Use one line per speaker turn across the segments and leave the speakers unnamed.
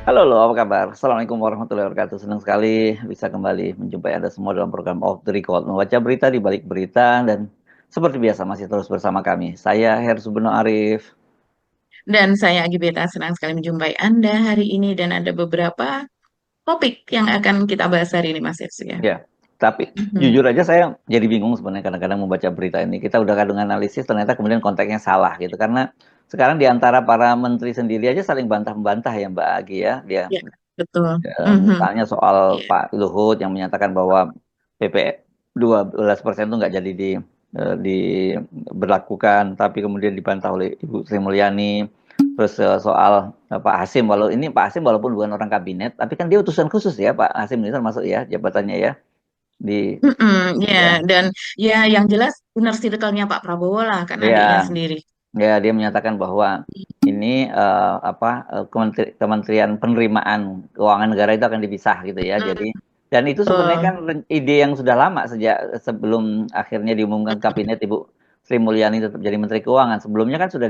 Halo, halo, apa kabar? Assalamualaikum warahmatullahi wabarakatuh. Senang sekali bisa kembali menjumpai Anda semua dalam program Off the Record, membaca berita di balik berita, dan seperti biasa masih terus bersama kami. Saya Her Subono Arif.
Dan saya Agi Beta senang sekali menjumpai Anda hari ini dan ada beberapa topik yang akan kita bahas hari ini Mas Yus ya.
Ya, tapi
Mhm.
jujur aja saya jadi bingung sebenarnya kadang-kadang membaca berita ini. Kita udah kadang analisis, ternyata kemudian konteksnya salah gitu. Karena sekarang di antara para menteri sendiri aja saling bantah-bantah ya Mbak Agi ya.
Ya, betul. Mhm.
Misalnya soal
Iya.
Pak Luhut yang menyatakan bahwa PP 12% itu nggak jadi diberlakukan, tapi kemudian dibantah oleh Ibu Sri Mulyani. Terus soal Pak Hasim, Pak Hasim walaupun bukan orang kabinet, tapi kan dia utusan khusus ya Pak Hasim ini termasuk ya jabatannya ya di
Mhm, ya,
ya
dan ya yang jelas inner circle-nya Pak Prabowo lah kan adiknya
ya
sendiri.
ya dia menyatakan bahwa ini Kementerian Penerimaan Keuangan Negara itu akan dipisah gitu ya.
Hmm,
Jadi dan itu sebenarnya
betul.
kan ide yang sudah lama sejak sebelum akhirnya diumumkan kabinet Ibu Sri Mulyani tetap jadi Menteri Keuangan. Sebelumnya kan sudah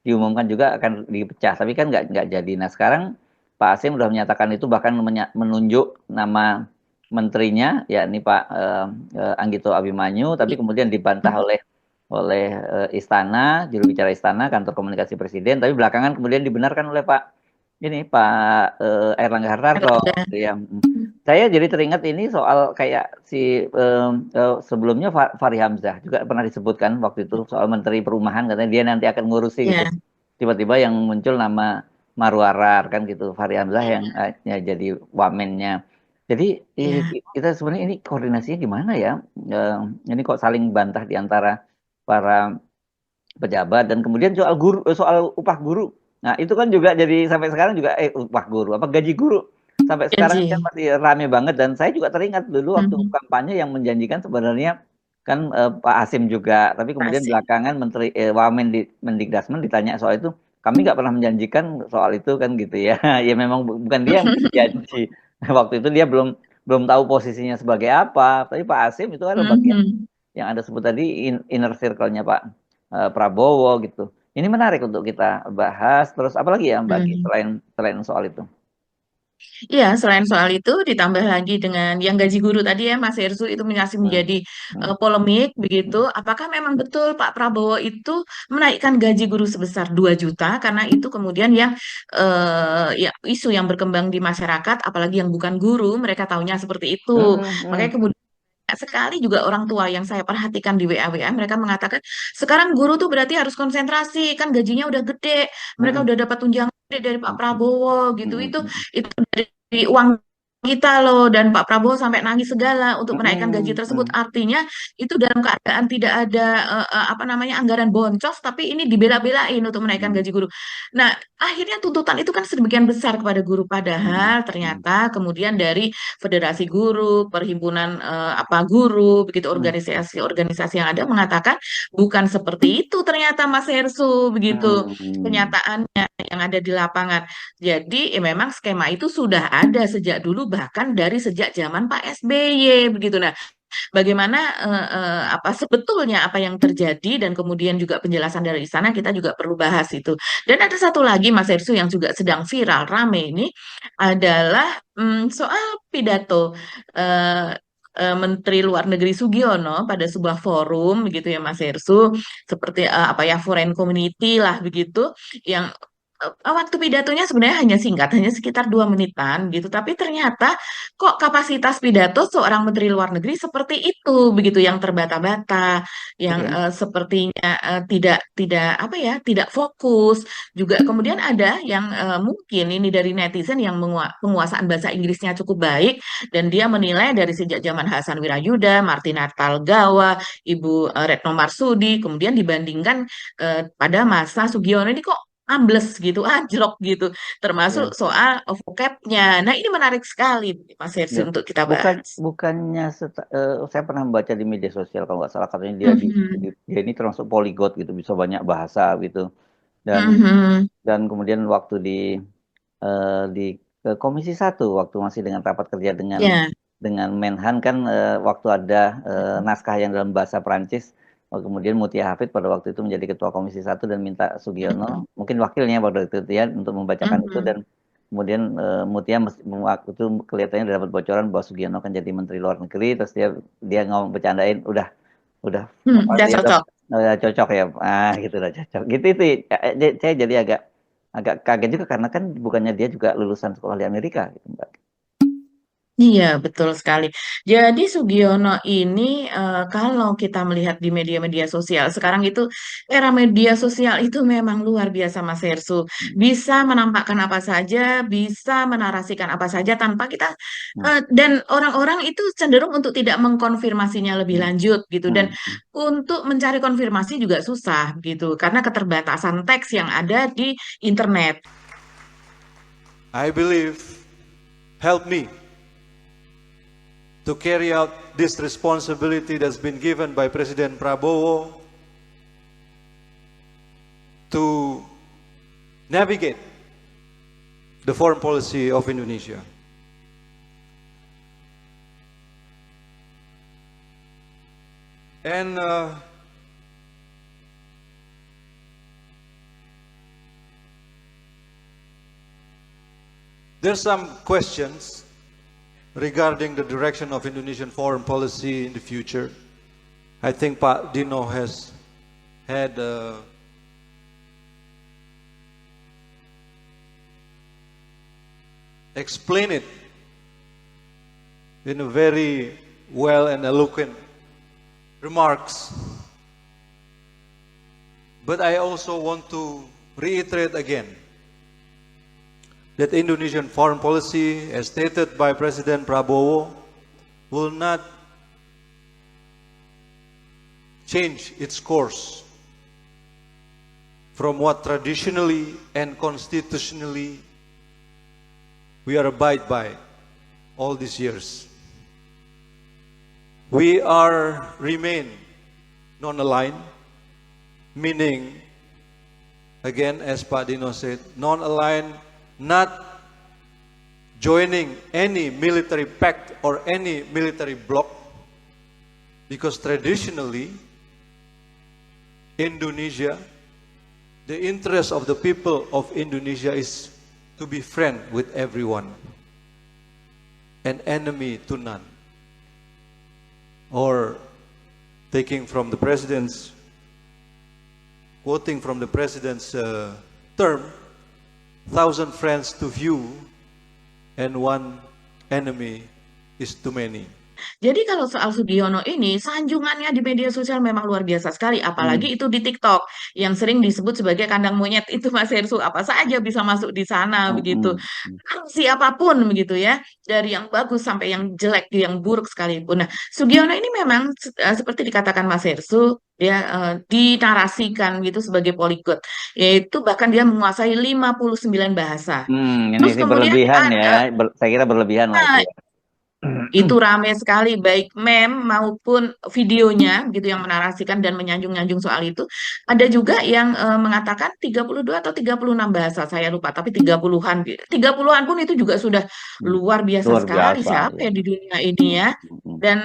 diumumkan juga akan dipecah, tapi kan nggak jadi. Nah sekarang Pak Hasim sudah menyatakan itu, bahkan menunjuk nama menterinya yakni Pak Anggito Abimanyu, tapi kemudian dibantah oleh Istana, juru bicara Istana, kantor komunikasi Presiden, tapi belakangan kemudian dibenarkan oleh Pak Airlangga Hartarto.
Erlangga.
Ya. Saya jadi teringat ini soal kayak sebelumnya Fahri Hamzah juga pernah disebutkan waktu itu soal Menteri Perumahan, katanya dia nanti akan ngurusi gitu.
Ya,
Tiba-tiba yang muncul nama Marwarar kan gitu, Fahri Hamzah yang ya, jadi wamennya. Jadi
ya,
kita sebenarnya ini koordinasinya gimana ya? Eh, ini kok saling bantah di antara para pejabat, dan kemudian soal upah guru. Nah, itu kan juga jadi sampai sekarang juga upah guru apa gaji guru sampai sekarang kan
gaji.
masih rame banget. Dan saya juga teringat dulu waktu
Mhm.
kampanye yang menjanjikan sebenarnya kan Pak Hasim juga, tapi kemudian
Pasti.
belakangan Menteri Wamen di Mendikdasmen ditanya soal itu, kami nggak pernah menjanjikan soal itu kan gitu ya. Ya memang bukan dia yang berjanji. Waktu itu dia belum belum tahu posisinya sebagai apa, tapi Pak Hasim itu adalah bagian
Mhm.
yang Anda sebut tadi, inner circle-nya Pak Prabowo gitu. Ini menarik untuk kita bahas. Terus apalagi ya Mbak Ki,
Mhm.
selain selain soal itu?
Iya, selain soal itu ditambah lagi dengan yang gaji guru tadi ya Mas Hersu itu masih
Hmm.
menjadi
Hmm.
polemik begitu. Apakah memang betul Pak Prabowo itu menaikkan gaji guru sebesar 2 juta karena itu kemudian yang ya isu yang berkembang di masyarakat apalagi yang bukan guru mereka taunya seperti itu.
Hmm.
Makanya
Hmm.
kemudian sekali juga orang tua yang saya perhatikan di WA mereka mengatakan sekarang guru tuh berarti harus konsentrasi kan gajinya udah gede, mereka
Hmm.
udah dapat tunjangan gede dari Pak
Hmm.
Prabowo gitu.
Hmm.
Itu dari uang kita loh, dan Pak Prabowo sampai nangis segala untuk menaikkan gaji
Hmm.
tersebut,
Hmm.
artinya itu dalam keadaan tidak ada apa namanya anggaran boncos tapi ini dibela-belain untuk menaikkan
Hmm.
gaji guru. Nah, akhirnya tuntutan itu kan sedemikian besar kepada guru,
Hmm.
padahal
Hmm.
ternyata kemudian dari Federasi Guru, Perhimpunan apa guru, begitu
Hmm.
organisasi-organisasi yang ada mengatakan bukan seperti itu ternyata Mas Hersu begitu
Hmm.
kenyataannya yang ada di lapangan. Jadi memang skema itu sudah ada sejak dulu bahkan dari sejak zaman Pak SBY begitu. Nah, bagaimana apa sebetulnya apa yang terjadi dan kemudian juga penjelasan dari istana kita juga perlu bahas itu. Dan ada satu lagi Mas Ersu yang juga sedang viral rame ini adalah soal pidato eh, Menteri Luar Negeri Sugiono pada sebuah forum begitu ya Mas Ersu, seperti apa ya foreign community lah begitu, yang waktu pidatonya sebenarnya hanya singkat, hanya sekitar 2 menitan gitu, tapi ternyata kok kapasitas pidato seorang Menteri Luar Negeri seperti itu, begitu yang terbata-bata, yang
Oke.
sepertinya tidak tidak apa ya, tidak fokus. Juga kemudian ada yang mungkin ini dari netizen yang penguasaan bahasa Inggrisnya cukup baik dan dia menilai dari sejak zaman Hasan Wirayuda, Martina Talgawa, Ibu Retno Marsudi, kemudian dibandingkan pada masa Sugiono ini kok ambles gitu, anjlok gitu,
Ya.
termasuk soal vocabnya. Nah, ini menarik sekali, Mas Hersi,
Ya.
untuk kita bahas.
Bukannya saya pernah membaca di media sosial kalau nggak salah, katanya
Mhm.
dia ini termasuk polyglot gitu, bisa banyak bahasa gitu. Dan
Mhm.
kemudian waktu di Komisi 1, waktu masih dengan rapat kerja
Ya.
dengan Menhan kan, waktu ada naskah yang dalam bahasa Prancis, kemudian Mutia Hafid pada waktu itu menjadi ketua Komisi 1 dan minta Sugiono, mungkin wakilnya pada waktu itu ya, untuk membacakan itu. Dan
Mhm.
kemudian Mutia waktu itu kelihatannya dapat bocoran bahwa Sugiono akan jadi Menteri Luar Negeri, terus dia ngomong bercandain, udah apa
Udah
dia
cocok.
udah cocok ya, gitu udah cocok. Gitu sih, saya jadi agak agak kaget juga karena kan bukannya dia juga lulusan sekolah di Amerika gitu, Mbak.
Iya, betul sekali. Jadi Sugiono ini kalau kita melihat di media-media sosial sekarang itu era media sosial itu memang luar biasa Mas Hersu.
Hmm.
Bisa menampakkan apa saja, bisa menarasikan apa saja tanpa kita
Hmm.
dan orang-orang itu cenderung untuk tidak mengkonfirmasinya lebih
Hmm.
lanjut gitu dan
Hmm.
untuk mencari konfirmasi juga susah gitu karena keterbatasan teks yang ada di internet.
I believe help me to carry out this responsibility that's been given by President Prabowo to navigate the foreign policy of Indonesia. And there's some questions regarding the direction of Indonesian foreign policy in the future. I think Pak Dino has had explained it in a very well and eloquent remarks. But I also want to reiterate again that Indonesian foreign policy, as stated by President Prabowo, will not change its course from what traditionally and constitutionally we are abide by all these years. We are remain non-aligned, meaning, again, as Pak Dino said, non-aligned, not joining any military pact or any military bloc, because traditionally, Indonesia, the interest of the people of Indonesia is to be friend with everyone, an enemy to none. Or taking from the president's, quoting from the president's term, 1,000 friends to few and one enemy is too many.
Jadi kalau soal Sugiono ini, sanjungannya di media sosial memang luar biasa sekali,
Hmm.
apalagi itu di TikTok yang sering disebut sebagai kandang monyet itu Mas Hersu, apa saja bisa masuk di sana
Hmm.
begitu.
Hmm.
Siapapun begitu ya, dari yang bagus sampai yang jelek, yang buruk sekalipun. Nah, Sugiono ini memang seperti dikatakan Mas Hersu, dia dinarasikan gitu sebagai polyglot, yaitu bahkan dia menguasai 59 bahasa.
Ini
Terus
sih
kemudian
berlebihan ya, saya kira berlebihan lah itu ya.
itu rame sekali baik meme maupun videonya gitu yang menarasikan dan menyanjung-nyanjung soal itu. Ada juga yang mengatakan 32 atau 36 bahasa saya lupa tapi 30-an. 30-an pun itu juga sudah
Hmm.
luar biasa
Luar
sekali
biasa
siapa
ya.
ya di dunia ini ya.
Hmm.
Dan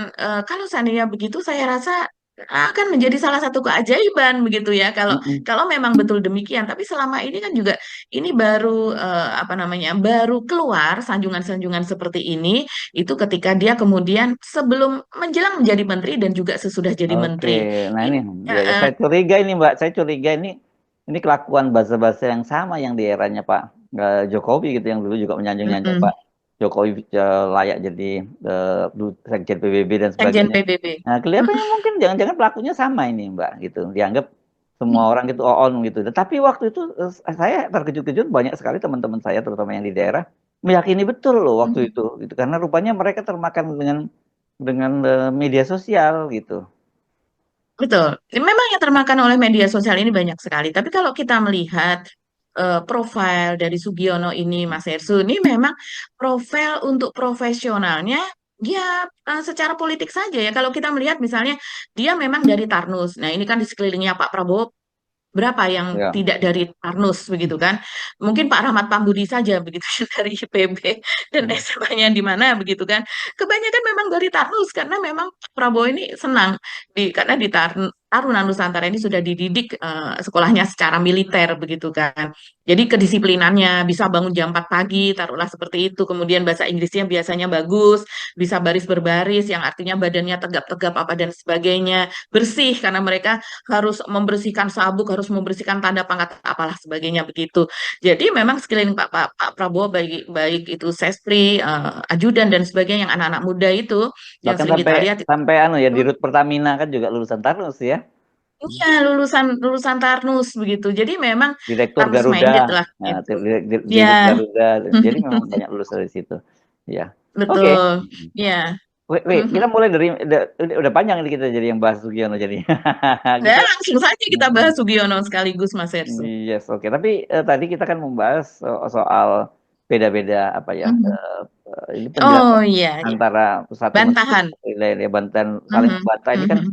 kalau seandainya begitu saya rasa akan menjadi salah satu keajaiban begitu ya kalau
Hmm.
kalau memang betul demikian. Tapi selama ini kan juga ini baru apa namanya baru keluar sanjungan-sanjungan seperti ini itu ketika dia kemudian sebelum menjelang menjadi menteri dan juga sesudah jadi
Oke,
menteri.
nah
Ini
ini ya, saya curiga ini Mbak, saya curiga ini kelakuan buzzer-buzzer yang sama yang di eranya Pak Jokowi gitu, yang dulu juga menyanjung-nyanjung
mm-mm,
Pak Jokowi layak jadi Sekjen PBB dan
Sekjen
sebagainya.
PBB.
Nah, kelihatannya mungkin jangan-jangan pelakunya sama ini Mbak gitu, dianggap semua orang gitu on gitu. Tetapi waktu itu saya terkejut-kejut, banyak sekali teman-teman saya terutama yang di daerah meyakini betul loh waktu itu gitu, karena rupanya mereka termakan dengan media sosial gitu.
Betul. Memang yang termakan oleh media sosial ini banyak sekali. Tapi kalau kita melihat profil dari Sugiono ini, Mas Hersu, ini memang profil untuk profesionalnya ya secara politik saja ya. Kalau kita melihat misalnya dia memang dari Tarnus. Nah ini kan di sekelilingnya Pak Prabowo berapa yang
Ya.
tidak dari Tarnus begitu kan? Mungkin Pak Rahmat Pambudi saja begitu yang dari IPB dan
Hmm.
SMA-nya di mana begitu kan? Kebanyakan memang dari Tarnus karena memang Prabowo ini senang karena di Taruna Nusantara ini sudah dididik sekolahnya secara militer begitu kan. Jadi kedisiplinannya bisa bangun jam 4 pagi, taruhlah seperti itu. Kemudian bahasa Inggrisnya biasanya bagus, bisa baris berbaris yang artinya badannya tegap-tegap apa dan sebagainya. Bersih karena mereka harus membersihkan sabuk, harus membersihkan tanda pangkat apalah sebagainya begitu. Jadi memang sekeliling Pak Prabowo baik baik itu Sestri, ajudan dan sebagainya yang anak-anak muda itu yang
Bahkan
sering kita lihat itu.
sampai anu ya di Rut Pertamina kan juga lulusan Tarnus ya.
Iya, lulusan lulusan Tarnus begitu. Jadi memang
Direktur
Tarnus minded
Garuda,
lah
nah,
gitu.
Dirut
Ya,
Garuda. Jadi memang banyak lulus dari situ. Ya. Oke.
betul. Ya.
Wait, kita mulai dari udah panjang ini kita jadi yang bahas Sugiono jadi.
Nah,
Kita
langsung saja kita bahas Sugiono sekaligus Mas Ersu.
yes, oke. Tapi tadi kita kan membahas soal beda-beda apa ya?
Mhm.
Ini
Oh
penjelasan
iya, iya.
antara satu menteri
Bantahan.
lain ya, bantahan saling
Mhm,
membantah ini kan
mhm,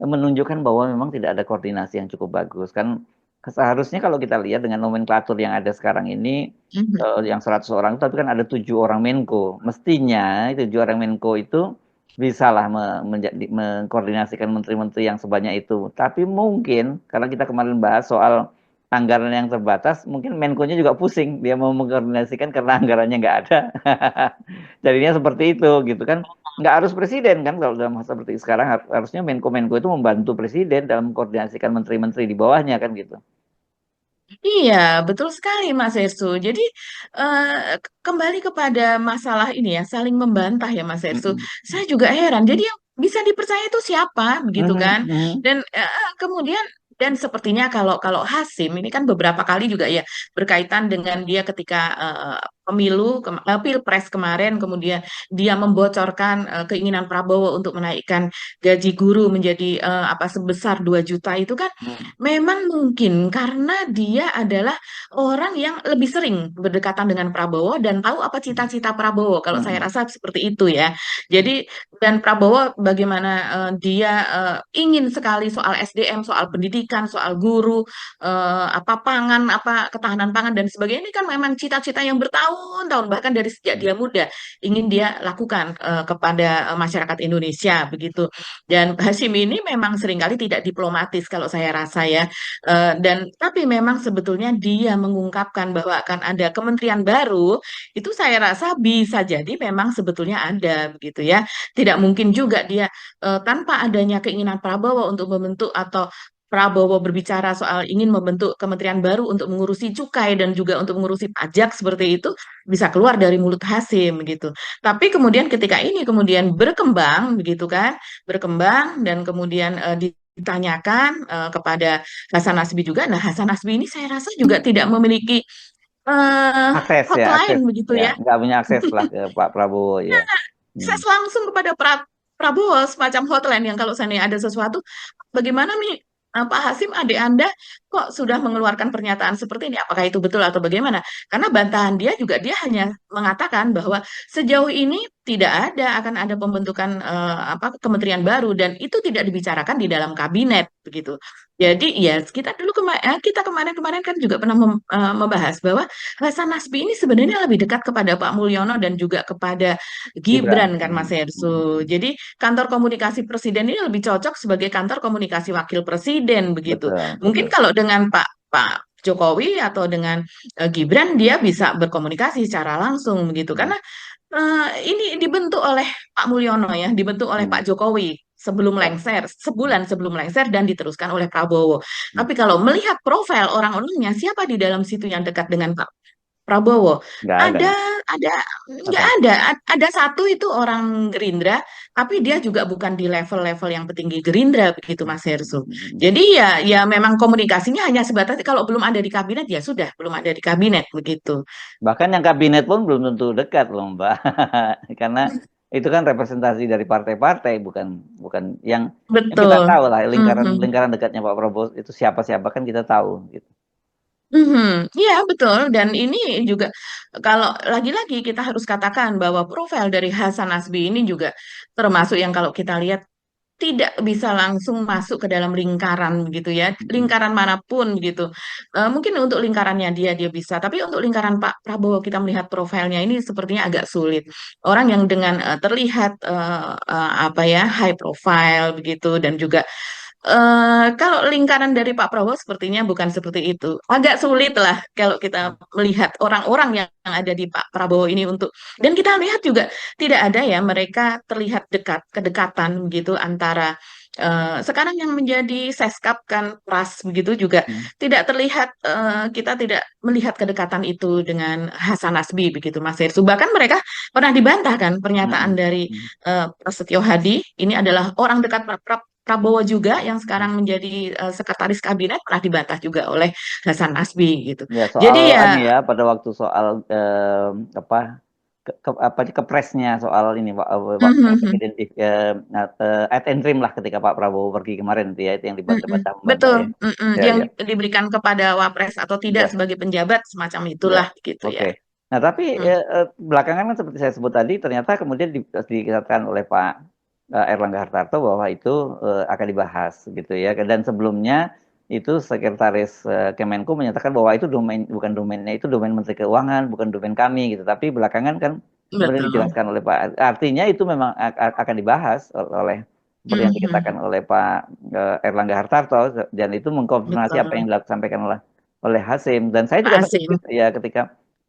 menunjukkan bahwa memang tidak ada koordinasi yang cukup bagus kan. Seharusnya kalau kita lihat dengan nomenklatur yang ada sekarang ini
mhm.
yang 100 orang tapi kan ada 7 orang Menko. Mestinya 7 orang Menko itu bisalah mengkoordinasikan menteri-menteri yang sebanyak itu. Tapi mungkin karena kita kemarin bahas soal anggaran yang terbatas, mungkin Menko-nya juga pusing dia mau mengkoordinasikan karena anggarannya nggak ada. Jadinya seperti itu gitu kan. Nggak harus presiden kan kalau dalam masa seperti sekarang harusnya Menko-Menko itu membantu presiden dalam mengkoordinasikan menteri-menteri di bawahnya kan gitu.
Iya, betul sekali Mas Ersu. Jadi kembali kepada masalah ini ya, saling membantah ya Mas Ersu.
Mhm.
Saya juga heran. Jadi yang bisa dipercaya itu siapa, begitu
Mhm,
kan?
mhm.
Dan kemudian dan sepertinya kalau kalau Hasim ini kan beberapa kali juga ya berkaitan dengan dia ketika Pilpres kemarin, kemudian dia membocorkan keinginan Prabowo untuk menaikkan gaji guru menjadi apa sebesar 2 juta itu kan
Mhm.
memang mungkin karena dia adalah orang yang lebih sering berdekatan dengan Prabowo dan tahu apa cita-cita Prabowo. Kalau saya
Mhm.
rasa seperti itu ya. Jadi dan Prabowo bagaimana dia ingin sekali soal SDM, soal pendidikan, soal guru, apa pangan, apa ketahanan pangan dan sebagainya ini kan memang cita-cita yang bertahun-tahun bahkan dari sejak dia muda ingin dia lakukan kepada masyarakat Indonesia begitu. Dan Hashim ini memang seringkali tidak diplomatis kalau saya rasa ya. Dan tapi memang sebetulnya dia mengungkapkan bahwa akan ada kementerian baru, itu saya rasa bisa jadi memang sebetulnya ada begitu ya. Tidak mungkin juga dia tanpa adanya keinginan Prabowo untuk membentuk atau Prabowo berbicara soal ingin membentuk kementerian baru untuk mengurusi cukai dan juga untuk mengurusi pajak seperti itu bisa keluar dari mulut Hasim gitu. Tapi kemudian ketika ini kemudian berkembang begitu kan, berkembang dan kemudian ditanyakan kepada Hasan Nasbi juga. Nah, Hasan Nasbi ini saya rasa juga tidak memiliki
Akses ya,
hotline
akses
begitu
ya,
ya.
nggak punya akses lah ke Pak Prabowo ya.
Akses
Hmm.
langsung kepada Prabowo semacam hotline yang kalau seandainya ada sesuatu, bagaimana nih Pak Hasim adik Anda kok sudah mengeluarkan pernyataan seperti ini? Apakah itu betul atau bagaimana? Karena bantahan dia juga dia hanya mengatakan bahwa sejauh ini tidak ada akan ada pembentukan apa kementerian baru dan itu tidak dibicarakan di dalam kabinet begitu. Jadi ya kita kemarin-kemarin kan juga pernah membahas bahwa Hasan Nasbi ini sebenarnya lebih dekat kepada Pak Mulyono dan juga kepada
Gibran.
Gibran kan Mas Hersu. Jadi kantor komunikasi presiden ini lebih cocok sebagai kantor komunikasi wakil presiden begitu.
Betul,
Mungkin
betul.
kalau dengan Pak Jokowi atau dengan Gibran dia bisa berkomunikasi secara langsung begitu
Hmm.
karena ini dibentuk oleh Pak Mulyono ya, dibentuk oleh
Hmm.
Pak Jokowi sebelum
Ya.
lengser, sebulan sebelum lengser dan diteruskan oleh Prabowo.
Hmm.
Tapi kalau melihat profil orang-orangnya siapa di dalam situ yang dekat dengan Pak Prabowo?
Nggak ada.
Ada, nggak
Oke.
ada. Ada satu itu orang Gerindra, tapi dia juga bukan di level-level yang petinggi Gerindra begitu Mas Hersu.
Hmm.
Jadi ya memang komunikasinya hanya sebatas kalau belum ada di kabinet ya sudah belum ada di kabinet begitu.
Bahkan yang kabinet pun belum tentu dekat loh Mbak. Karena itu kan representasi dari partai-partai bukan bukan yang kita
Betul.
tahu lah lingkaran
Mhm.
lingkaran dekatnya Pak Prabowo itu siapa-siapa kan kita tahu gitu.
Mhm. Iya betul dan ini juga kalau lagi-lagi kita harus katakan bahwa profil dari Hasan Nasbi ini juga termasuk yang kalau kita lihat tidak bisa langsung masuk ke dalam lingkaran begitu ya,
Hmm.
lingkaran manapun gitu. Mungkin untuk lingkarannya dia bisa, tapi untuk lingkaran Pak Prabowo kita melihat profilnya ini sepertinya agak sulit. Orang yang dengan terlihat apa ya high profile begitu dan juga Kalau lingkaran dari Pak Prabowo sepertinya bukan seperti itu. Agak sulit lah kalau kita melihat orang-orang yang ada di Pak Prabowo ini dan kita lihat juga tidak ada ya mereka terlihat kedekatan begitu antara sekarang yang menjadi Seskap kan Pras begitu juga
Hmm.
tidak terlihat, kita tidak melihat kedekatan itu dengan Hasan Nasbi begitu Mas Hersu. Bahkan mereka pernah dibantah kan pernyataan
Hmm.
dari
Hmm.
Prasetyo Hadi, ini adalah orang dekat Prabowo juga yang
Hmm.
sekarang menjadi sekretaris kabinet, pernah dibantah juga oleh Hasan Nasbi gitu.
Ya soal
Jadi
ini
ya,
ya pada waktu soal apa apa kepresnya soal ini presiden ad interim lah ketika Pak Prabowo pergi kemarin itu ya itu yang dibantah membantah
betul,
ya. Ya
yang
ya
diberikan kepada Wapres atau tidak
ya
sebagai penjabat semacam
ya.
itulah gitu
Oke.
ya.
Nah tapi
Hmm,
belakangan kan seperti saya sebut tadi ternyata kemudian dikatakan oleh Pak Erlangga Hartarto bahwa itu akan dibahas gitu ya dan sebelumnya itu sekretaris Kemenko menyatakan bahwa itu bukan domainnya itu domain Menteri Keuangan bukan domain kami gitu tapi belakangan kan kemudian
betul.
dijelaskan oleh Pak artinya itu memang akan dibahas oleh seperti yang
Mhm,
dikatakan oleh Pak Erlangga Hartarto dan itu mengkonfirmasi apa
betul.
yang disampaikan oleh oleh Hasim dan saya
Pak
juga
Hasim.
terkejut ya ketika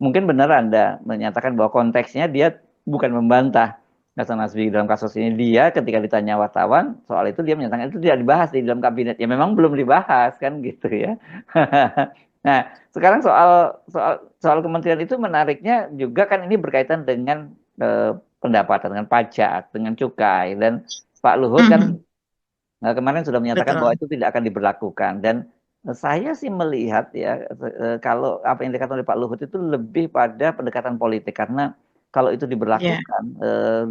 mungkin benar Anda menyatakan bahwa konteksnya dia bukan membantah Hasan Nasbi dalam kasus ini. Dia ketika ditanya wartawan soal itu dia menyatakan itu tidak dibahas di dalam kabinet. Ya memang belum dibahas kan gitu ya. Nah, sekarang soal kementerian itu menariknya juga kan ini berkaitan dengan pendapatan, dengan pajak, dengan cukai dan Pak Luhut kan
Mhm,
kemarin sudah menyatakan bahwa
betul.
itu tidak akan diberlakukan dan saya sih melihat ya kalau apa yang dikatakan oleh Pak Luhut itu lebih pada pendekatan politik karena kalau itu
Ya,
diberlakukan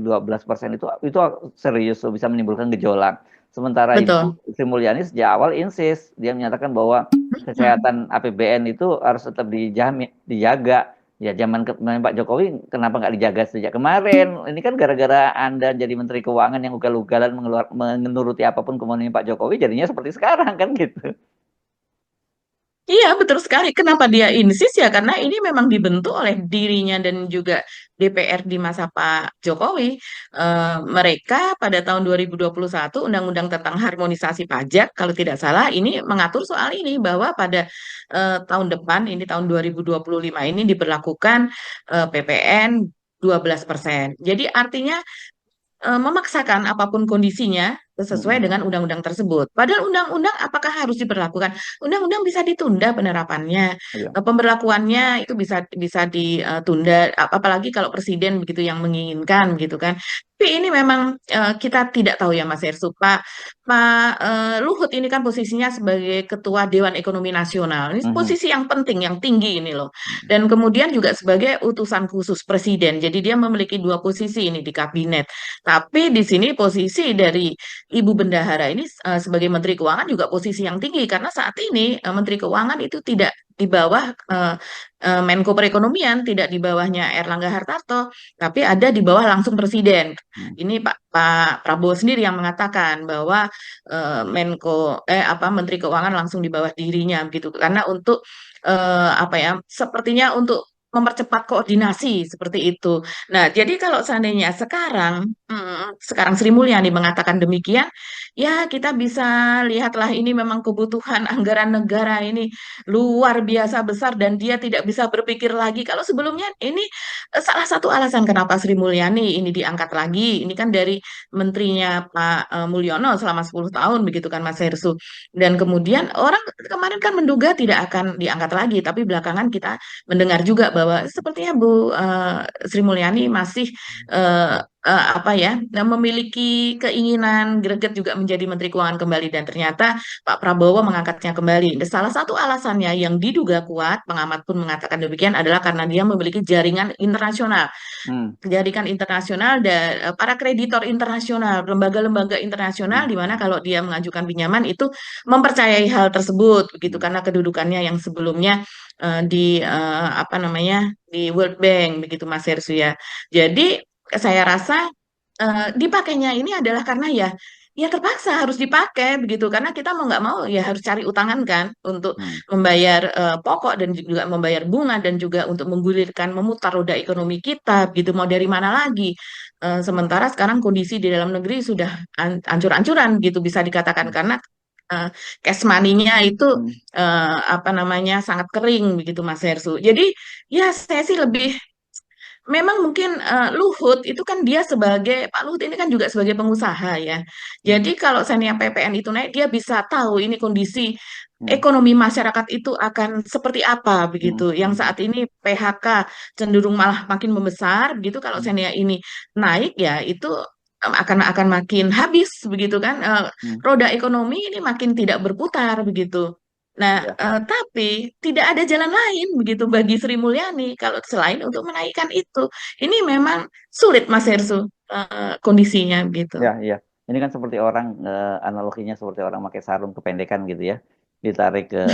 12% itu serius loh, bisa menimbulkan gejolak. Sementara itu
betul.
Sri Mulyani sejak awal insist dia menyatakan bahwa
Mhm.
kesehatan APBN itu harus tetap dijamin, dijaga. Ya zaman Pak Jokowi kenapa nggak dijaga sejak kemarin? Ini kan gara-gara Anda jadi Menteri Keuangan yang ugal-ugalan menuruti apapun kemauannya Pak Jokowi, jadinya seperti sekarang kan gitu.
Iya, betul sekali. Kenapa dia insist ya? Karena ini memang dibentuk oleh dirinya dan juga DPR di masa Pak Jokowi. Mereka pada tahun 2021 Undang-Undang tentang Harmonisasi Pajak, kalau tidak salah, ini mengatur soal ini bahwa pada tahun depan, ini tahun 2025 ini diberlakukan PPN 12%. Jadi artinya memaksakan apapun kondisinya sesuai
Mm-mm.
dengan undang-undang tersebut. Padahal undang-undang apakah harus diberlakukan? Undang-undang bisa ditunda penerapannya,
Iya.
pemberlakuannya itu bisa bisa ditunda, apalagi kalau presiden begitu yang menginginkan, gitu kan. Tapi ini memang kita tidak tahu ya Mas Ersu. Pak Luhut ini kan posisinya sebagai Ketua Dewan Ekonomi Nasional. Ini
Mhm.
posisi yang penting, yang tinggi ini loh. Dan kemudian juga sebagai utusan khusus presiden. Jadi dia memiliki dua posisi ini di kabinet. Tapi di sini posisi dari Ibu Bendahara ini sebagai Menteri Keuangan juga posisi yang tinggi karena saat ini Menteri Keuangan itu tidak di bawah Menko Perekonomian, tidak di bawahnya Erlangga Hartarto, tapi ada di bawah langsung Presiden.
Mm.
Ini Pak Prabowo sendiri yang mengatakan bahwa Menteri Keuangan langsung di bawah dirinya begitu karena untuk apa ya sepertinya untuk mempercepat koordinasi seperti itu. Nah, jadi kalau seandainya sekarang Sri Mulyani mengatakan demikian, ya kita bisa lihatlah ini memang kebutuhan anggaran negara ini luar biasa besar dan dia tidak bisa berpikir lagi. Kalau sebelumnya ini salah satu alasan kenapa Sri Mulyani ini diangkat lagi, ini kan dari menterinya Pak Mulyono selama 10 tahun begitu kan Mas Hersu. Dan kemudian orang kemarin kan menduga tidak akan diangkat lagi, tapi belakangan kita mendengar juga bahwa sepertinya Sri Mulyani masih eh, apa ya memiliki keinginan greget juga menjadi Menteri Keuangan kembali dan ternyata Pak Prabowo mengangkatnya kembali. Dan salah satu alasannya yang diduga kuat, pengamat pun mengatakan demikian adalah karena dia memiliki jaringan internasional
Mm.
jaringan internasional dan para kreditor internasional, lembaga-lembaga internasional
Mm.
di mana kalau dia mengajukan pinjaman itu mempercayai hal tersebut begitu
Mm.
karena kedudukannya yang sebelumnya di apa namanya di World Bank begitu Mas Hersu ya. Jadi saya rasa dipakainya ini adalah karena ya terpaksa harus dipakai begitu karena kita mau nggak mau ya harus cari utangan kan untuk
Mm.
membayar pokok dan juga membayar bunga dan juga untuk menggulirkan memutar roda ekonomi kita gitu mau dari mana lagi. Sementara sekarang kondisi di dalam negeri sudah ancur-ancuran gitu bisa dikatakan
Mm.
karena cash money-nya itu
Hmm.
apa namanya sangat kering begitu Mas Hersu. Jadi ya saya sih lebih memang mungkin Luhut itu kan dia sebagai Pak Luhut ini kan juga sebagai pengusaha ya.
Hmm.
Jadi kalau seandainya PPN itu naik dia bisa tahu ini kondisi
Hmm.
ekonomi masyarakat itu akan seperti apa
Hmm.
begitu. Yang saat ini PHK cenderung malah makin membesar begitu. Kalau
Hmm.
seandainya ini naik ya itu akan makin habis begitu kan.
Hmm.
Roda ekonomi ini makin tidak berputar begitu. Nah,
Ya.
tapi tidak ada jalan lain begitu bagi Sri Mulyani kalau selain untuk menaikkan itu. Ini memang sulit Mas Hersu kondisinya gitu.
Ya, iya. Ini kan seperti orang analoginya seperti orang pakai sarung kependekan gitu ya. Ditarik ke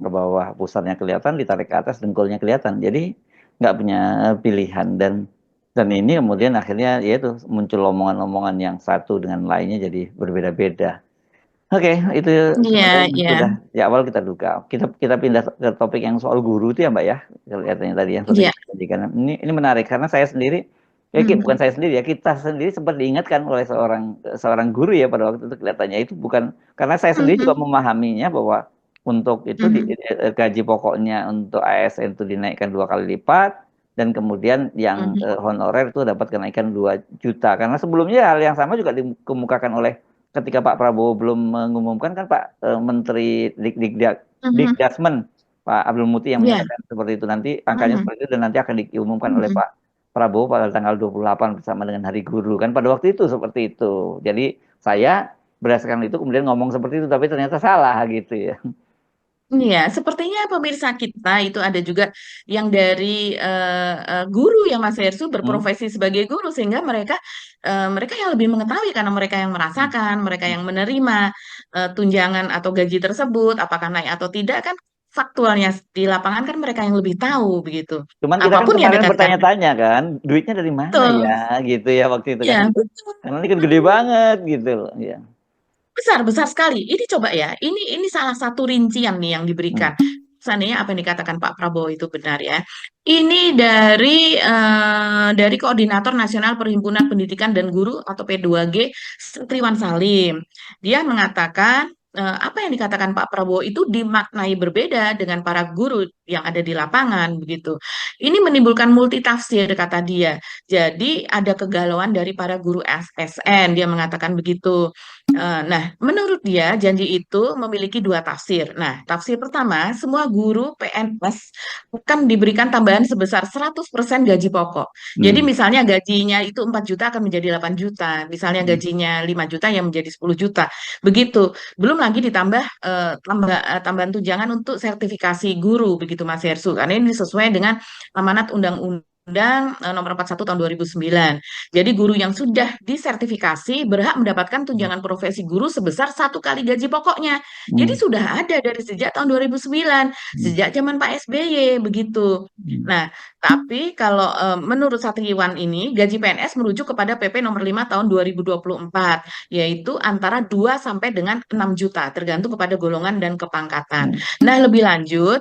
bawah pusarnya kelihatan, ditarik ke atas dengkulnya kelihatan. Jadi nggak punya pilihan dan ini kemudian akhirnya ya itu muncul omongan-omongan yang satu dengan lainnya jadi berbeda-beda. Oke, itu
Iya,
sebenarnya
iya,
sudah di awal kita duga. Kita kita pindah ke topik yang soal guru itu ya, Mbak ya. Kelihatannya tadi yang
iya.
strategi pendidikan. Ini menarik karena saya sendiri bukan
Mhm,
saya sendiri ya, kita sendiri sempat diingatkan oleh seorang seorang guru ya pada waktu itu kelihatannya itu bukan karena saya sendiri juga
mhm,
memahaminya bahwa untuk itu
mhm,
gaji pokoknya untuk ASN itu dinaikkan 2 kali lipat dan kemudian yang
mhm,
honorer itu dapat kenaikan 2 juta karena sebelumnya hal yang sama juga dikemukakan oleh ketika Pak Prabowo belum mengumumkan kan Pak Menteri
mhm.
Dikdasmen Pak Abdul Muti yang
Iya,
menyatakan seperti itu nanti angkanya
mhm,
seperti itu dan nanti akan diumumkan oleh
mhm.
Pak Prabowo pada tanggal 28 bersama dengan Hari Guru kan pada waktu itu seperti itu. Jadi saya berdasarkan itu kemudian ngomong seperti itu tapi ternyata salah gitu ya.
Iya, sepertinya pemirsa kita itu ada juga yang dari guru yang Mas Hersu
Hmm?
berprofesi sebagai guru sehingga mereka mereka yang lebih mengetahui karena mereka yang
Hmm.
merasakan, mereka
Hmm.
yang menerima tunjangan atau gaji tersebut apakah naik atau tidak kan faktualnya di lapangan kan mereka yang lebih tahu begitu.
Cuman kita kan
Apapun yang
kemarin
dikatakan.
bertanya-tanya kan, duitnya dari mana ya
Betul.
gitu ya waktu itu kan.
Iya, betul.
Karena ini kan gede banget gitu loh. Ya.
Besar, besar sekali. Ini coba ya, ini salah satu rincian nih yang
Hmm.
diberikan. Seandainya apa yang dikatakan Pak Prabowo itu benar ya. Ini dari Koordinator Nasional Perhimpunan Pendidikan dan Guru atau P2G, Triwan Salim. Dia mengatakan apa yang dikatakan Pak Prabowo itu dimaknai berbeda dengan para guru yang ada di lapangan begitu. Ini menimbulkan multitafsir kata dia. Jadi ada kegalauan dari para guru SSN, dia mengatakan begitu. Nah, menurut dia janji itu memiliki dua tafsir. Nah, tafsir pertama, semua guru PNS akan diberikan tambahan sebesar 100% gaji pokok. Jadi
Hmm.
misalnya gajinya itu 4 juta akan menjadi 8 juta. Misalnya
Hmm.
gajinya 5 juta yang menjadi 10 juta. Begitu. Belum lagi ditambah tambahan tunjangan untuk sertifikasi guru begitu Mas Hersu. Karena ini sesuai dengan amanat Undang-Undang Nomor 41 tahun 2009. Jadi guru yang sudah disertifikasi berhak mendapatkan tunjangan profesi guru sebesar 1 kali gaji pokoknya. Jadi
Hmm.
sudah ada dari sejak tahun 2009,
Hmm.
sejak zaman Pak SBY begitu.
Hmm.
Nah, tapi kalau menurut Satriwan ini gaji PNS merujuk kepada PP nomor 5 tahun 2024, yaitu antara 2 sampai dengan 6 juta tergantung kepada golongan dan kepangkatan.
Hmm.
Nah, lebih lanjut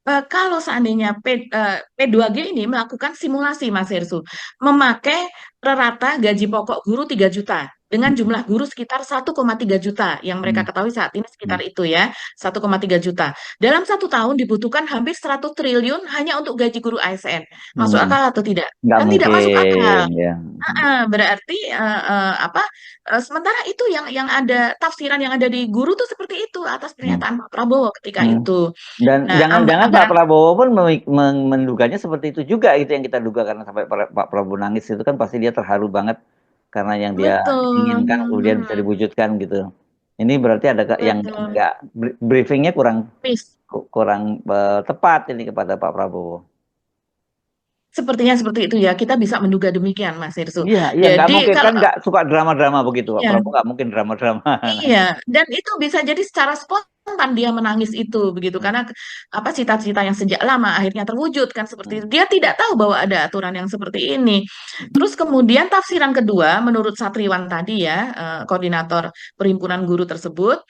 kalau seandainya P2G ini melakukan simulasi, Mas Hersu, memakai rata gaji pokok guru 3 juta dengan jumlah guru sekitar 1,3 juta yang mereka
Hmm.
ketahui saat ini sekitar
Hmm.
itu ya, 1,3 juta. Dalam 1 tahun dibutuhkan hampir 100 triliun hanya untuk gaji guru ASN. Masuk
Hmm.
akal atau tidak?
Nggak
Kan tidak masuk
mungkin
akal.
ya.
Berarti apa? Sementara itu yang ada tafsiran yang ada di guru tuh seperti itu atas
Hmm.
pernyataan Pak Prabowo ketika
Hmm.
itu.
Dan
Nah,
jangan-jangan
ada
Pak Prabowo pun menduganya seperti itu juga itu yang kita duga karena sampai Pak Prabowo nangis itu kan pasti dia terharu banget karena yang dia
betul,
inginkan kemudian bisa diwujudkan gitu. Ini berarti ada yang
betul.
nggak briefingnya kurang
Miss,
kurang tepat ini kepada Pak Prabowo.
sepertinya seperti itu ya. Kita bisa menduga demikian, Mas Irsu.
Iya, iya nggak
Jadi
mungkin kan
kalau
nggak suka drama-drama begitu Pak
ya,
Prabowo nggak mungkin drama-drama.
iya, dan itu bisa jadi secara spontan dia menangis itu begitu
Hmm.
karena apa cita-cita yang sejak lama akhirnya terwujud kan seperti itu.
Hmm.
Dia tidak tahu bahwa ada aturan yang seperti ini. Terus kemudian tafsiran kedua menurut Satriwan tadi ya, koordinator perhimpunan guru tersebut,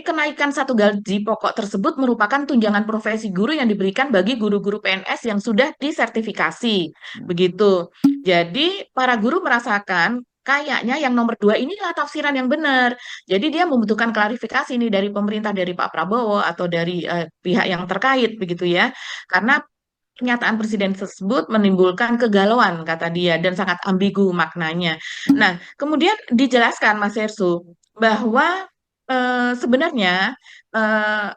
kenaikan 1 gaji pokok tersebut merupakan tunjangan profesi guru yang diberikan bagi guru-guru PNS yang sudah disertifikasi.
Hmm.
Begitu. Jadi para guru merasakan kayaknya yang nomor 2 inilah tafsiran yang benar. Jadi dia membutuhkan klarifikasi nih dari pemerintah, dari Pak Prabowo atau dari pihak yang terkait begitu ya. Karena pernyataan presiden tersebut menimbulkan kegalauan kata dia dan sangat ambigu maknanya. Nah, kemudian dijelaskan Mas Hersu bahwa sebenarnya eh,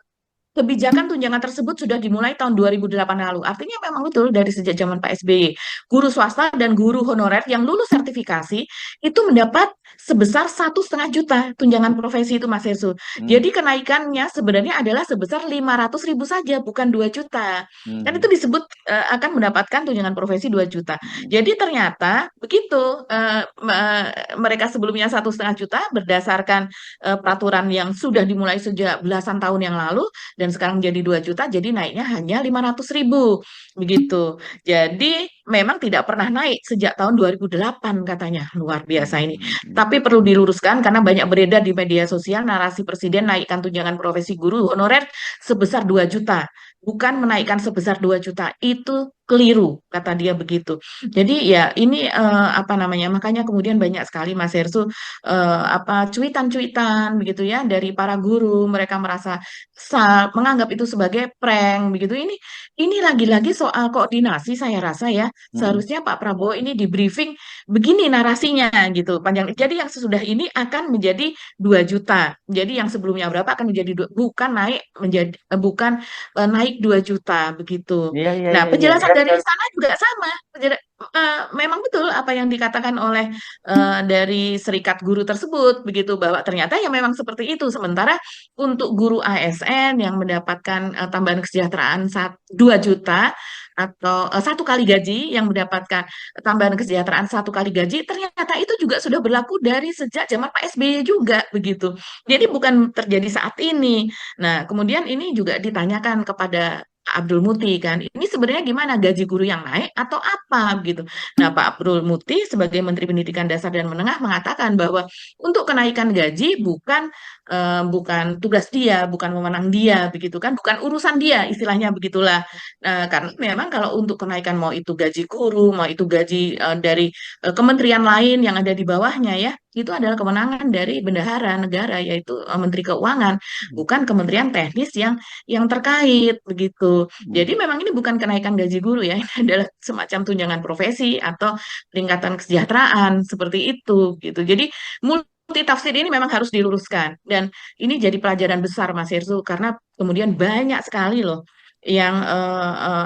kebijakan tunjangan tersebut sudah dimulai tahun 2008 lalu. Artinya memang betul dari sejak zaman Pak SBY. Guru swasta dan guru honorer yang lulus sertifikasi itu mendapat sebesar 1,5 juta tunjangan profesi itu Mas Hersu. Jadi kenaikannya sebenarnya adalah sebesar 500.000 saja, bukan 2 juta. Kan itu disebut akan mendapatkan tunjangan profesi 2 juta. Jadi ternyata begitu mereka sebelumnya 1,5 juta berdasarkan peraturan yang sudah dimulai sejak belasan tahun yang lalu, dan sekarang menjadi 2 juta, jadi naiknya hanya 500.000 begitu. Jadi memang tidak pernah naik sejak tahun 2008 katanya, luar biasa ini. Tapi perlu diluruskan karena banyak beredar di media sosial narasi presiden naikkan tunjangan profesi guru honorer sebesar 2 juta, bukan menaikkan sebesar 2 juta. Itu keliru kata dia begitu. Jadi ya ini apa namanya? Makanya kemudian banyak sekali Mas Hersu apa cuitan-cuitan begitu ya dari para guru, mereka merasa menganggap itu sebagai prank begitu. Ini lagi-lagi soal koordinasi saya rasa ya. Seharusnya Pak Prabowo ini di briefing begini narasinya gitu. Panjang. Jadi yang sesudah ini akan menjadi 2 juta. Jadi yang sebelumnya berapa akan menjadi bukan naik menjadi bukan naik 2 juta begitu.
Iya, iya,
Nah,
iya, iya.
penjelasan dari istana juga sama. Memang betul apa yang dikatakan oleh dari serikat guru tersebut begitu bahwa ternyata ya memang seperti itu. Sementara untuk guru ASN yang mendapatkan tambahan kesejahteraan 2 juta atau 1 kali gaji yang mendapatkan tambahan kesejahteraan 1 kali gaji ternyata itu juga sudah berlaku dari sejak zaman Pak SBY juga begitu. Jadi bukan terjadi saat ini. Nah, kemudian ini juga ditanyakan kepada Pak Abdul Muti kan, ini sebenarnya gimana gaji guru yang naik atau apa gitu. Nah, Pak Abdul Muti sebagai Menteri Pendidikan Dasar dan Menengah mengatakan bahwa untuk kenaikan gaji bukan tugas dia, bukan wewenang dia begitu kan, bukan urusan dia istilahnya begitulah. Karena memang kalau untuk kenaikan mau itu gaji guru, mau itu gaji dari kementerian lain yang ada di bawahnya ya, itu adalah kewenangan dari bendahara negara yaitu Menteri Keuangan, bukan kementerian teknis yang terkait begitu. Jadi memang ini bukan kenaikan gaji guru ya, ini adalah semacam tunjangan profesi atau peningkatan kesejahteraan seperti itu gitu. Jadi multi tafsir ini memang harus diluruskan dan ini jadi pelajaran besar Mas Hersu karena kemudian banyak sekali loh yang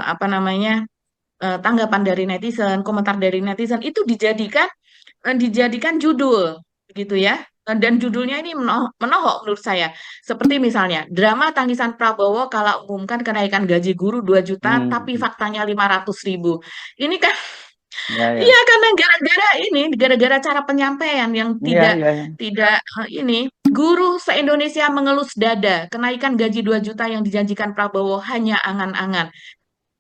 apa namanya tanggapan dari netizen, komentar dari netizen itu dijadikan judul gitu ya. Dan judulnya ini menohok menurut saya. Seperti misalnya, drama tangisan Prabowo kalau umumkan kenaikan gaji guru 2 juta, tapi faktanya 500.000. Ini kan,
Ya, ya.
iya karena gara-gara cara penyampaian yang
Iya,
tidak
iya, iya.
tidak ini, guru se-Indonesia mengelus dada, kenaikan gaji 2 juta yang dijanjikan Prabowo hanya angan-angan.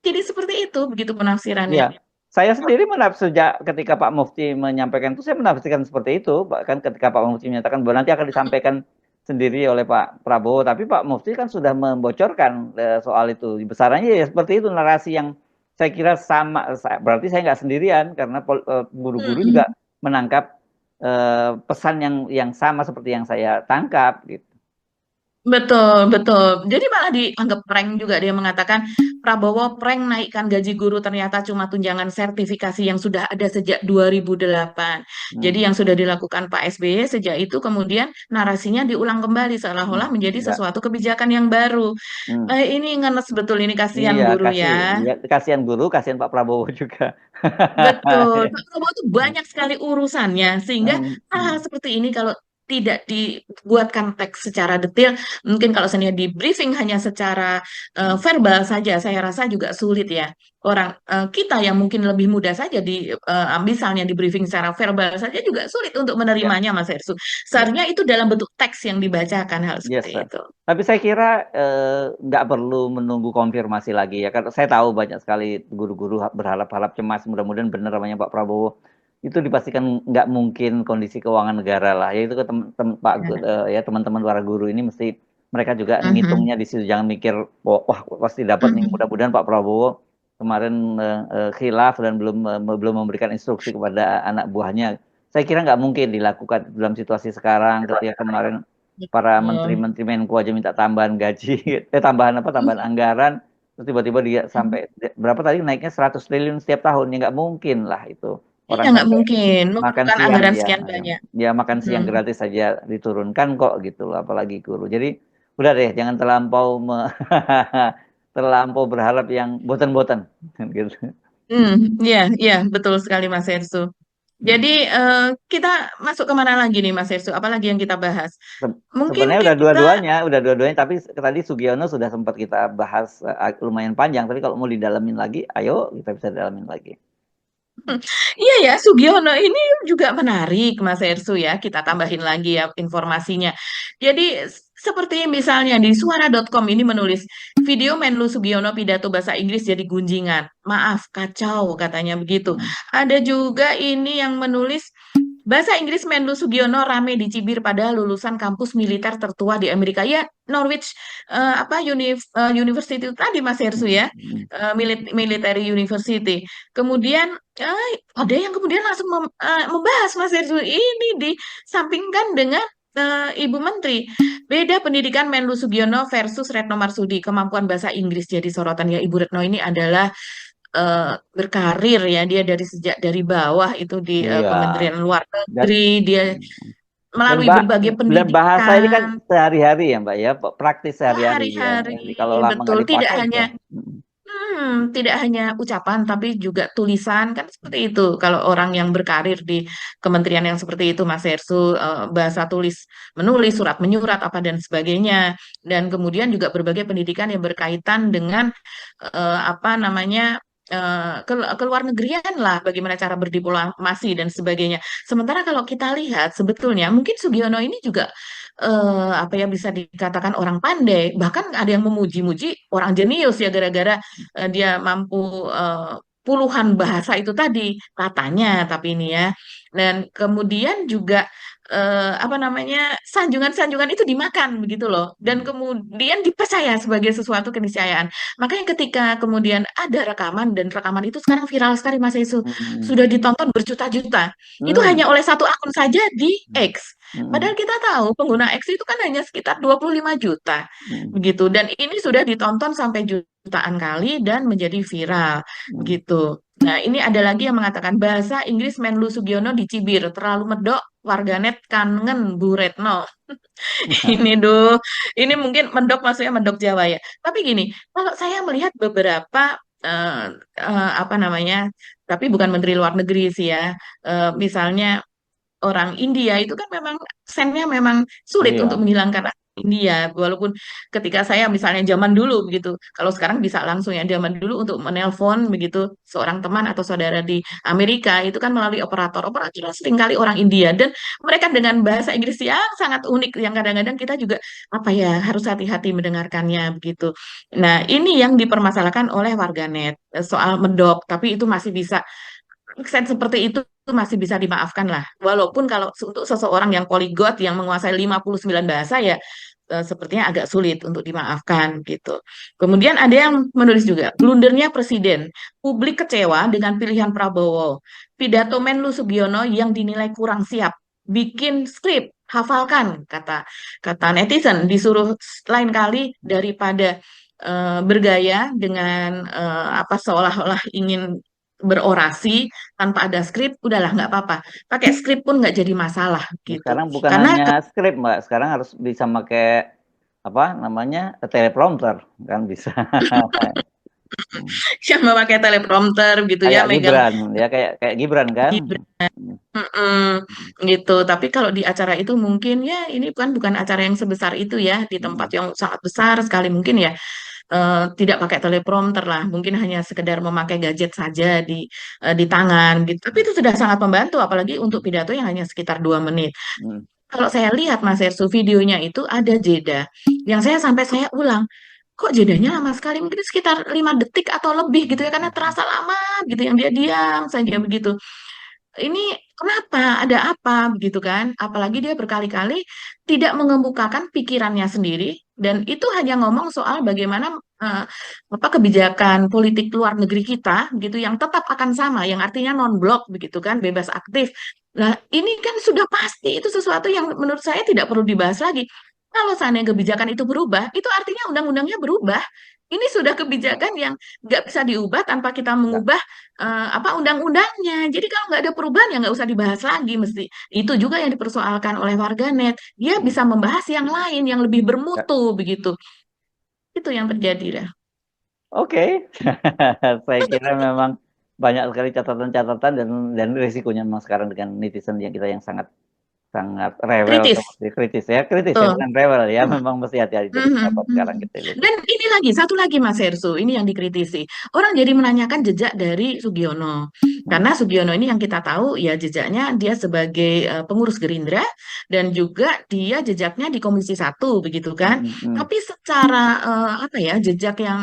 Jadi seperti itu, begitu penafsirannya.
Iya. Saya sendiri sejak ketika Pak Mufti menyampaikan itu, saya menafsirkan seperti itu. Bahkan ketika Pak Mufti menyatakan bahwa nanti akan disampaikan sendiri oleh Pak Prabowo. Tapi Pak Mufti kan sudah membocorkan soal itu. Besarannya ya seperti itu, narasi yang saya kira sama. Berarti saya nggak sendirian, karena guru-guru juga menangkap pesan yang sama seperti yang saya tangkap gitu.
Betul, betul. Jadi malah dianggap prank juga. Dia mengatakan Prabowo prank naikkan gaji guru ternyata cuma tunjangan sertifikasi yang sudah ada sejak 2008. Jadi yang sudah dilakukan Pak SBY sejak itu kemudian narasinya diulang kembali seolah-olah menjadi
Ya.
sesuatu kebijakan yang baru. Ini ngenes betul ini kasihan
Iya,
guru ya.
kasihan guru, kasihan Pak Prabowo juga.
Betul, Pak Prabowo itu banyak sekali urusannya sehingga
Hmm,
hal seperti ini kalau tidak dibuatkan teks secara detail, mungkin kalau seandainya di briefing hanya secara verbal saja, saya rasa juga sulit ya. Orang kita yang mungkin lebih mudah saja misalnya di briefing secara verbal saja juga sulit untuk
ya,
menerimanya, Mas Ersu.
ya.
Seharusnya itu dalam bentuk teks yang dibacakan hal
Yes,
seperti
sir.
itu.
Tapi saya kira nggak perlu menunggu konfirmasi lagi ya. Karena saya tahu banyak sekali guru-guru berharap-harap cemas. Mudah-mudahan benar namanya Pak Prabowo. Itu dipastikan nggak mungkin kondisi keuangan negara lah. Yaitu ke ya teman-teman para guru ini mesti mereka juga ngitungnya di situ. Jangan mikir wah pasti dapat nih. Mudah-mudahan Pak Prabowo kemarin khilaf dan belum memberikan instruksi kepada anak buahnya saya kira nggak mungkin dilakukan dalam situasi sekarang ketika kemarin para menteri-menteri Menko aja minta tambahan gaji, tambahan anggaran, terus tiba-tiba dia sampai berapa tadi naiknya 100 triliun setiap tahun, ya nggak mungkin lah itu.
Iya,
Orang
nggak
sampai
mungkin
makan
memerlukan
siang
anggaran
dia,
sekian banyak.
dia makan siang gratis saja diturunkan kok gitu loh, apalagi guru. Jadi udah deh, jangan terlampau terlampau berharap yang boten-boten gitu.
Iya, iya, betul sekali Mas Ersu. Jadi kita masuk kemana lagi nih Mas Ersu? Apalagi yang kita bahas? Mungkin
Sebenarnya
kita
udah dua-duanya, tapi tadi Sugiono sudah sempat kita bahas lumayan panjang, tapi kalau mau didalamin lagi, ayo kita bisa dalamin lagi.
Iya ya, Sugiono ini juga menarik, Mas Ersu ya. Kita tambahin lagi ya informasinya. Jadi seperti misalnya di suara.com ini menulis video Menlu Sugiono pidato bahasa Inggris jadi gunjingan. Maaf, kacau katanya begitu. Ada juga ini yang menulis bahasa Inggris Menlu Sugiono rame dicibir pada lulusan kampus militer tertua di Amerika. Ya, Norwich University itu tadi Mas Ersu ya. Military University. Kemudian ada yang kemudian langsung membahas Mas Ersu ini disampingkan dengan Ibu Menteri. Beda pendidikan Menlu Sugiono versus Retno Marsudi. Kemampuan bahasa Inggris jadi sorotan ya. Ibu Retno ini adalah berkarir ya. Dia dari bawah itu di
Iya.
Kementerian Luar
Dan,
Negeri. Dia melalui berbagai
bahasa ini kan
pendidikan
sehari-hari ya Mbak ya, praktis sehari-hari ya.
sehari-hari.
Jadi kalau lama
Betul,
nggak
tidak
dipakai
hanya
ya.
Tidak hanya ucapan, tapi juga tulisan, kan seperti itu. Kalau orang yang berkarir di kementerian yang seperti itu, Mas Ersu, bahasa tulis, menulis, surat menyurat, apa dan sebagainya. Dan kemudian juga berbagai pendidikan yang berkaitan dengan apa namanya, ke luar negerian lah, bagaimana cara berdiplomasi dan sebagainya. Sementara kalau kita lihat, sebetulnya mungkin Sugiono ini juga apa ya bisa dikatakan orang pandai, bahkan ada yang memuji-muji orang jenius ya gara-gara dia mampu puluhan bahasa itu tadi katanya, tapi ini ya. Dan kemudian juga apa namanya sanjungan-sanjungan itu dimakan begitu loh, dan kemudian dipercaya sebagai sesuatu keniscayaan. Makanya ketika kemudian ada rekaman, dan rekaman itu sekarang viral sekali Mas Yesus, sudah ditonton berjuta-juta. Itu hanya oleh satu akun saja di X. Padahal kita tahu pengguna X itu kan hanya sekitar 25 juta begitu, dan ini sudah ditonton sampai jutaan kali dan menjadi viral begitu. Nah, ini ada lagi yang mengatakan bahasa Inggris Menlu Sugiono dicibir terlalu medok, warganet kangen Bu Retno. Ini mungkin mendok maksudnya mendok Jawa ya. Tapi gini, kalau saya melihat beberapa apa namanya, tapi bukan Menteri Luar Negeri sih ya. Misalnya orang India itu kan memang aksennya memang sulit untuk menghilangkan aksen India, walaupun ketika saya misalnya zaman dulu begitu, kalau sekarang bisa langsung ya, zaman dulu untuk menelpon begitu seorang teman atau saudara di Amerika itu kan melalui operator seringkali orang India, dan mereka dengan bahasa Inggris yang sangat unik yang kadang-kadang kita juga apa ya harus hati-hati mendengarkannya begitu. Nah, ini yang dipermasalahkan oleh warganet soal medok, tapi itu masih bisa, aksen seperti itu masih bisa dimaafkan lah. Walaupun kalau untuk seseorang yang poliglot yang menguasai 59 bahasa ya sepertinya agak sulit untuk dimaafkan gitu. Kemudian ada yang menulis juga, blundernya presiden, publik kecewa dengan pilihan Prabowo. Pidato Menlu Sugiono yang dinilai kurang siap, bikin skrip, hafalkan kata kata netizen, disuruh lain kali daripada bergaya dengan apa seolah-olah ingin berorasi tanpa ada skrip, udahlah nggak apa-apa. Pakai skrip pun nggak jadi masalah gitu.
Sekarang bukan
Karena
hanya skrip Mbak, sekarang harus bisa pakai apa namanya teleprompter kan bisa.
yang memakai teleprompter gitu ya,
Kayak
megang
Gibran ya, kayak Gibran kan.
Gibran. Gitu. Tapi kalau di acara itu mungkin ya ini bukan acara yang sebesar itu ya, di tempat yang sangat besar sekali mungkin ya. Tidak pakai teleprompter lah, mungkin hanya sekedar memakai gadget saja di tangan gitu. Tapi itu sudah sangat membantu, apalagi untuk pidato yang hanya sekitar 2 menit. Kalau saya lihat Mas Ersu videonya itu ada jeda, yang sampai saya ulang, kok jedanya lama sekali, mungkin sekitar 5 detik atau lebih gitu ya, karena terasa lama gitu yang dia diam saja begitu. Ini kenapa? Ada apa begitu kan? Apalagi dia berkali-kali tidak mengemukakan pikirannya sendiri, dan itu hanya ngomong soal bagaimana apa kebijakan politik luar negeri kita gitu yang tetap akan sama, yang artinya non-blok begitu kan, bebas aktif. Nah, ini kan sudah pasti itu sesuatu yang menurut saya tidak perlu dibahas lagi. Kalau seandainya kebijakan itu berubah, itu artinya undang-undangnya berubah. Ini sudah kebijakan yang nggak bisa diubah tanpa kita
Ya,
mengubah undang-undangnya. Jadi kalau nggak ada perubahan ya nggak usah dibahas lagi. Mesti itu juga yang dipersoalkan oleh warganet. Dia
hmm,
bisa membahas yang lain yang lebih
ya.
bermutu begitu. Itu yang terjadi dah.
Oke, saya kira memang banyak sekali catatan-catatan dan risikonya memang sekarang dengan netizen yang kita yang sangat sangat rewel
Kritis.
seperti kritis ya
Betul.
bukan rewel ya memang mesti hati-hati jadi
Mhm,
pendapat sekarang
mhm.
gitu ya.
Dan ini lagi, satu lagi Mas Hersu, ini yang dikritisi. Orang jadi menanyakan jejak dari Sugiono.
Hmm,
Karena Sugiono ini yang kita tahu ya jejaknya dia sebagai pengurus Gerindra dan juga dia jejaknya di Komisi 1 begitu kan.
hmm, hmm.
Tapi secara apa ya jejak yang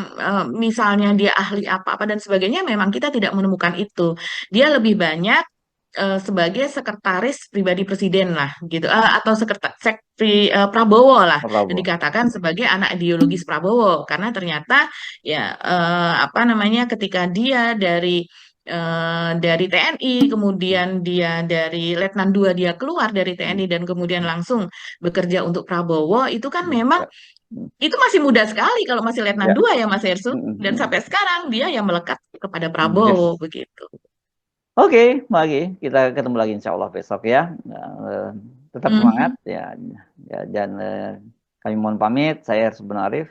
misalnya dia ahli apa-apa dan sebagainya memang kita tidak menemukan itu. Dia lebih banyak sebagai sekretaris pribadi presiden lah gitu atau Prabowo lah dan
Prabowo.
dikatakan sebagai anak ideologis Prabowo karena ternyata ya apa namanya ketika dia dari TNI kemudian dia dari Letnan 2 dia keluar dari
Hmm,
TNI dan kemudian
hmm,
langsung bekerja untuk Prabowo itu kan
hmm,
memang
ya, hmm,
itu masih muda sekali kalau masih
ya,
Letnan 2 ya Mas Hersu
hmm,
dan
hmm,
sampai sekarang dia yang melekat kepada
yes.
Prabowo begitu.
Oke, Magi, kita ketemu lagi insya Allah besok ya. Eh, Tetap semangat
Mhm.
ya, ya dan kami mohon pamit. Saya Ersubun Arif.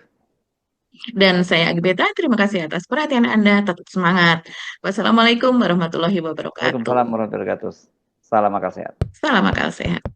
Dan saya Agbeta, terima kasih atas perhatian Anda. Tetap semangat. Wassalamualaikum warahmatullahi wabarakatuh.
Waalaikumsalam warahmatullahi wabarakatuh. Salam akal sehat.
Salam akal sehat.